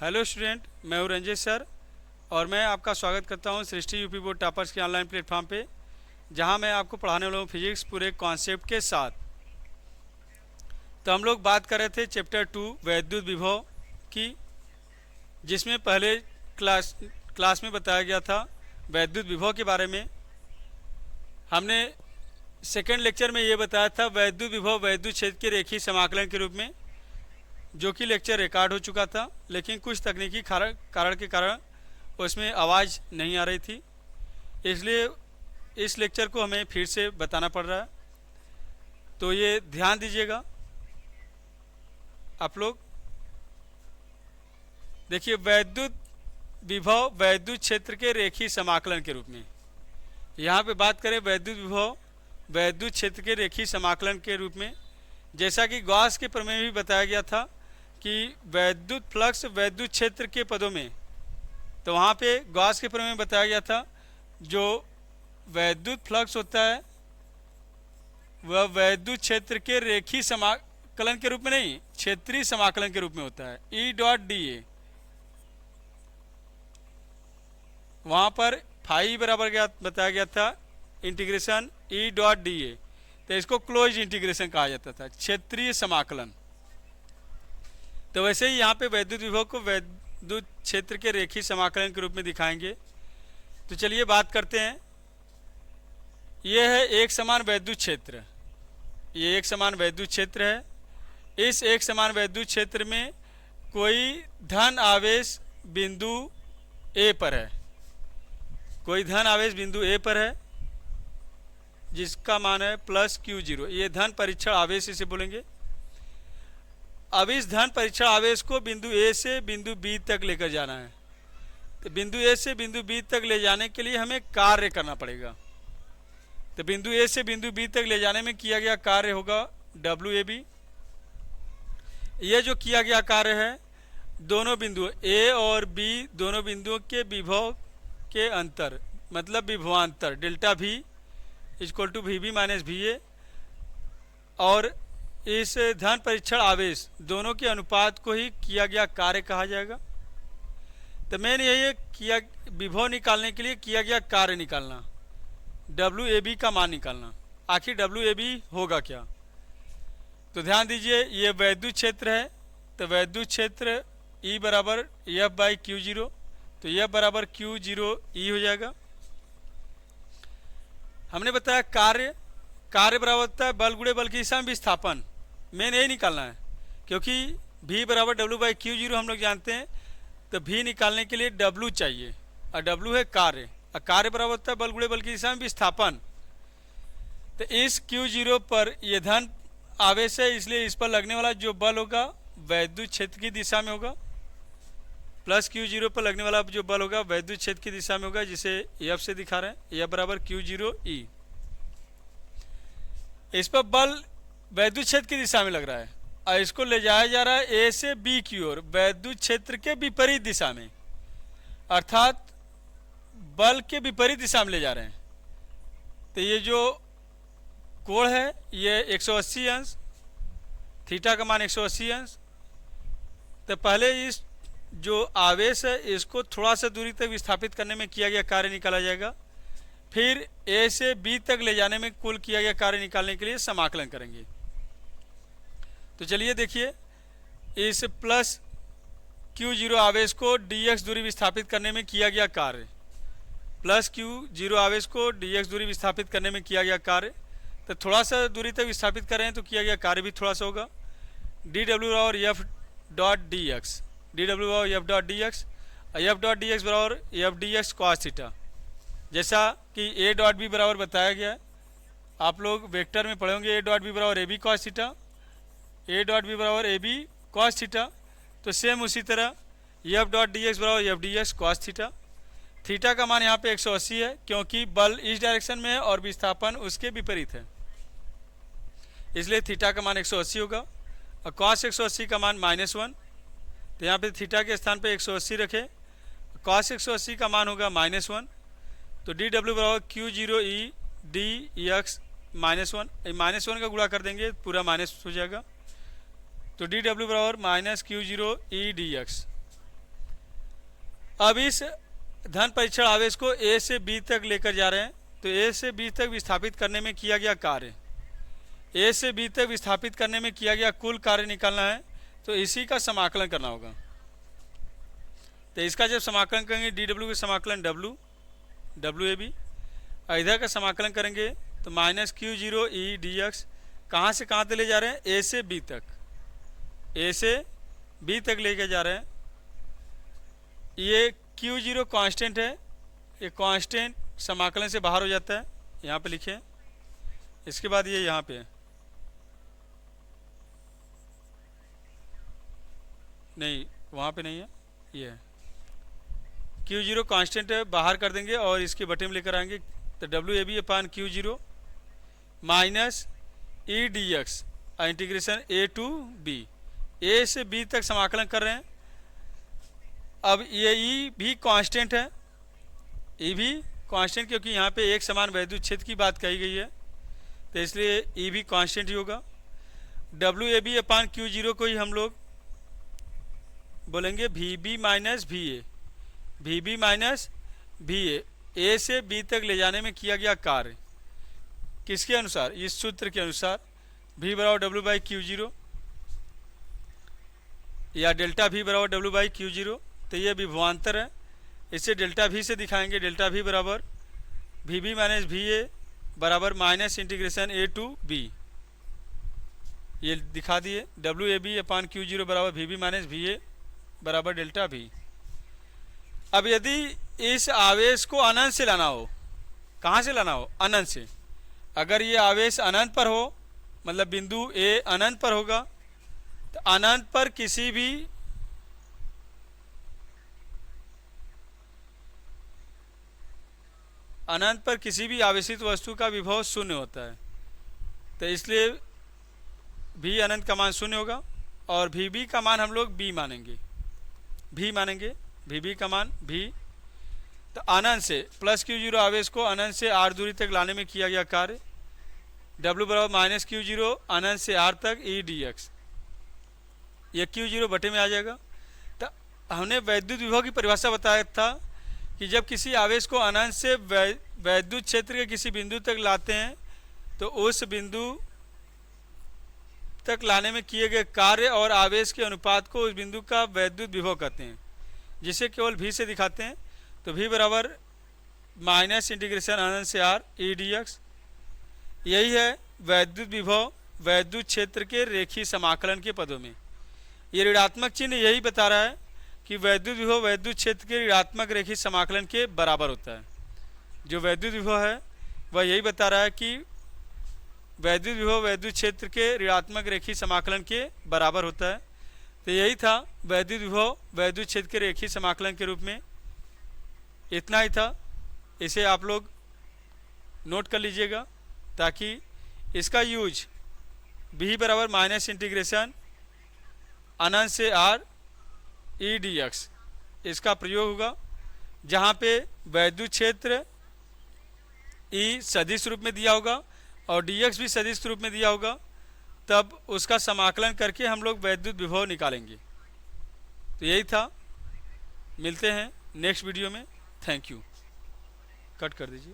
Hello student, मैं हूं Ranjit sir और मैं आपका स्वागत करता हूं सृष्टि यूपी बोर्ड टॉपर्स के ऑनलाइन प्लेटफॉर्म पे, जहां मैं आपको पढ़ाने वाला हूं फिजिक्स पूरे कॉन्सेप्ट के साथ। तो हम लोग बात कर रहे थे चैप्टर 2 वैद्युत विभव की, जिसमें पहले क्लास में बताया गया था वैद्युत विभव के बारे में। हमने सेकेंड लेक्चर में ये बताया था वैद्युत विभव वैद्युत क्षेत्र के रेखीय समाकलन के रूप में, जो कि लेक्चर रिकॉर्ड हो चुका था, लेकिन कुछ तकनीकी कारण के कारण उसमें आवाज़ नहीं आ रही थी, इसलिए इस लेक्चर को हमें फिर से बताना पड़ रहा है। तो ये ध्यान दीजिएगा आप लोग। देखिए, वैद्युत विभव वैद्युत क्षेत्र के रेखीय समाकलन के रूप में, यहाँ पे बात करें वैद्युत विभव वैद्युत क्षेत्र के रेखीय समाकलन के रूप में, जैसा कि गॉस के प्रमेय में भी बताया गया था कि वैद्युत फ्लक्स वैद्युत क्षेत्र के पदों में, तो वहाँ पे गॉस के प्रमेय में बताया गया था जो वैद्युत फ्लक्स होता है वह वैद्युत क्षेत्र के रेखीय समाकलन के रूप में नहीं, क्षेत्रीय समाकलन के रूप में होता है। ई डॉट डी ए, वहाँ पर फाई बराबर बताया गया था integration E dot D A, तो इसको क्लोज इंटीग्रेशन कहा जाता था, क्षेत्रीय समाकलन। तो वैसे ही यहाँ पे वैद्युत विभव को वैद्युत क्षेत्र के रेखीय समाकलन के रूप में दिखाएंगे। तो चलिए बात करते हैं। यह है एक समान वैद्युत क्षेत्र, ये एक समान वैद्युत क्षेत्र है। इस एक समान वैद्युत क्षेत्र में कोई धन आवेश बिंदु ए पर है, कोई धन आवेश बिंदु ए पर है जिसका मान है प्लस क्यू जीरो। ये धन परीक्षण आवेश इसे बोलेंगे। अब इस धन परीक्षण आवेश को बिंदु ए से बिंदु बी तक लेकर जाना है। तो बिंदु ए से बिंदु बी तक ले जाने के लिए हमें कार्य करना पड़ेगा। तो बिंदु ए से बिंदु बी तक ले जाने में किया गया कार्य होगा डब्ल्यू ए बी। यह जो किया गया कार्य है, दोनों बिंदु ए और बी दोनों बिंदुओं के विभव के अंतर, मतलब विभवांतर डेल्टा भी equal to V B minus V A, और इस धन परीक्षण आवेश दोनों के अनुपात को ही किया गया कार्य कहा जाएगा। तो मैंने यही किया, विभव निकालने के लिए किया गया कार्य निकालना, डब्ल्यू ए बी का मान निकालना। आखिर डब्ल्यू ए बी होगा क्या? तो ध्यान दीजिए, ये वैद्युत क्षेत्र है, तो वैद्युत क्षेत्र ई बराबर एफ बाई क्यू जीरो, तो एफ बराबर क्यू जीरो ई हो जाएगा। हमने बताया कार्य बराबर होता है बल गुणे बल की दिशा में विस्थापन। मेन यही निकालना है, क्योंकि v बराबर डब्ल्यू बाई क्यू जीरो हम लोग जानते हैं। तो v निकालने के लिए w चाहिए, और w है कार्य, और कार्य बराबर होता है बल गुणे बल की दिशा में विस्थापन। तो इस क्यू जीरो पर यह धन आवेश है, इसलिए इस पर लगने वाला जो बल होगा वैद्युत क्षेत्र की दिशा में होगा, प्लस क्यू जीरो पर लगने वाला जो बल होगा वैद्युत क्षेत्र की दिशा में होगा, जिसे एफ से दिखा रहे हैं, एफ बराबर क्यू जीरो ई। इस पर बल वैद्युत क्षेत्र की दिशा में लग रहा है, और इसको ले जाया जा रहा है ए से बी की ओर वैद्युत क्षेत्र के विपरीत दिशा में, अर्थात बल के विपरीत दिशा में ले जा रहे हैं। तो ये जो कोण है ये 180 अंश, थीटा का मान 180 अंश। तो पहले इस जो आवेश है इसको थोड़ा सा दूरी तक विस्थापित करने में किया गया कार्य निकाला जाएगा, फिर ए से बी तक ले जाने में कुल किया गया कार्य निकालने के लिए समाकलन करेंगे। तो चलिए देखिए, इस प्लस क्यू जीरो आवेश को डी एक्स दूरी विस्थापित करने में किया गया कार्य, प्लस क्यू जीरो आवेश को डी एक्स दूरी विस्थापित करने में किया गया कार्य। तो थोड़ा सा दूरी तक विस्थापित कर रहे हैं तो किया गया कार्य भी थोड़ा सा होगा। डी डब्ल्यू बराबर F dot D X, D W बराबर F dot D X, F dot D X बराबर F D X cos theta, जैसा कि ए डॉट बी बराबर बताया गया है। आप लोग वेक्टर में पढ़े होंगे ए डॉट बी बराबर A B cos theta, A dot B बराबर ए बी कॉस थीटा। तो सेम उसी तरह एफ डॉट डी एक्स बराबर F D X cos theta. Theta का मान यहाँ पे 180 है, क्योंकि बल इस डायरेक्शन में है और विस्थापन उसके विपरीत है, इसलिए थीटा का मान 180 होगा, और कॉस 180 का मान -1। तो यहाँ पे थीटा के स्थान पे 180 रखें, कॉस 180 का मान होगा -1। तो डी डब्ल्यू बराबर क्यू जीरो ई डी एक्स -1 का गुणा कर देंगे, पूरा माइनस हो जाएगा। तो डी डब्ल्यू बराबर -Q0 E dx। अब इस धन परीक्षण आवेश को ए से बी तक लेकर जा रहे हैं, तो ए से बी तक विस्थापित करने में किया गया कार्य, ए से बी तक विस्थापित करने में किया गया कुल कार्य निकालना है, तो इसी का समाकलन करना होगा। तो इसका जब समाकलन करेंगे डी डब्ल्यू का समाकलन डब्ल्यू ए बी, इधर का समाकलन करेंगे तो माइनस क्यू जीरो ई डी एक्स, कहाँ से कहाँ तक ले जा रहे हैं, ए से बी तक, ए से बी तक लेके जा रहे हैं। ये क्यू जीरो कॉन्स्टेंट है, ये कॉन्स्टेंट समाकलन से बाहर हो जाता है, यहाँ पे लिखे। इसके बाद ये यहाँ पे नहीं, वहाँ पे नहीं है, ये है क्यू जीरो कॉन्स्टेंट है, बाहर कर देंगे और इसके बटे में लेकर आएंगे। तो W A B upon Q zero minus E D X integration A to B, A से बी तक समाकलन कर रहे हैं। अब ये ई भी कांस्टेंट है, ई भी कांस्टेंट, क्योंकि यहाँ पे एक समान वैद्युत क्षेत्र की बात कही गई है, तो इसलिए ई भी कांस्टेंट ही होगा। W A B upon Q zero को ही हम लोग बोलेंगे V B minus V A, V B minus V A से बी तक ले जाने में किया गया कार्य किसके अनुसार, इस सूत्र के अनुसार, v बराबर डब्ल्यू बाई क्यू जीरो या डेल्टा v बराबर डब्ल्यू बाई क्यू जीरो। तो ये विभवांतर है, इसे डेल्टा v से दिखाएंगे, डेल्टा v बराबर V B minus V A बराबर minus integration A to B, ये दिखा दिए। W A B upon Q zero बराबर V B minus V A बराबर डेल्टा v। अब यदि इस आवेश को अनंत से लाना हो, कहाँ से लाना हो, अनंत से, अगर ये आवेश अनंत पर हो, मतलब बिंदु ए अनंत पर होगा, तो अनंत पर किसी भी आवेशित वस्तु का विभव शून्य होता है, तो इसलिए भी अनंत का मान शून्य होगा और वी बी का मान हम लोग बी मानेंगे, भी मानेंगे, वी बी का मान भी। तो अनंत से प्लस क्यू जीरो आवेश को अनंत से आर दूरी तक लाने में किया गया कार्य, डब्ल्यू बराबर माइनस क्यू जीरो अनंत से आर तक ई डी एक्स, ये क्यू जीरो बटे में आ जाएगा। तो हमने वैद्युत विभव की परिभाषा बताया था कि जब किसी आवेश को अनंत से वैद्युत क्षेत्र के किसी बिंदु तक लाते हैं, तो उस बिंदु तक लाने में किए गए कार्य और आवेश के अनुपात को उस बिंदु का वैद्युत विभव कहते हैं, जिसे केवल v से दिखाते हैं। तो v बराबर माइनस इंटीग्रेशन अनंत से आर ई डी एक्स, यही है वैद्युत विभव वैद्युत क्षेत्र के रेखीय समाकलन के पदों में। ये ऋणात्मक चिन्ह यही बता रहा है कि वैद्युत विभव वैद्युत क्षेत्र के ऋणात्मक रेखीय समाकलन के बराबर होता है। जो वैद्युत विभव है वह यही बता रहा है कि वैद्युत विभव वैद्युत क्षेत्र के ऋणात्मक रेखीय समाकलन के बराबर होता है। तो यही था वैद्युत विभव वैद्युत क्षेत्र के रेखीय समाकलन के रूप में, इतना ही था। इसे आप लोग नोट कर लीजिएगा ताकि इसका यूज v बराबर माइनस इंटीग्रेशन अनंत से आर ई डी एक्स, इसका प्रयोग होगा जहाँ पे वैद्युत क्षेत्र ई सदिश रूप में दिया होगा और डी एक्स भी सदिश रूप में दिया होगा, तब उसका समाकलन करके हम लोग वैद्युत विभव निकालेंगे। तो यही था, मिलते हैं नेक्स्ट वीडियो में। Thank you. कट कर दीजिए।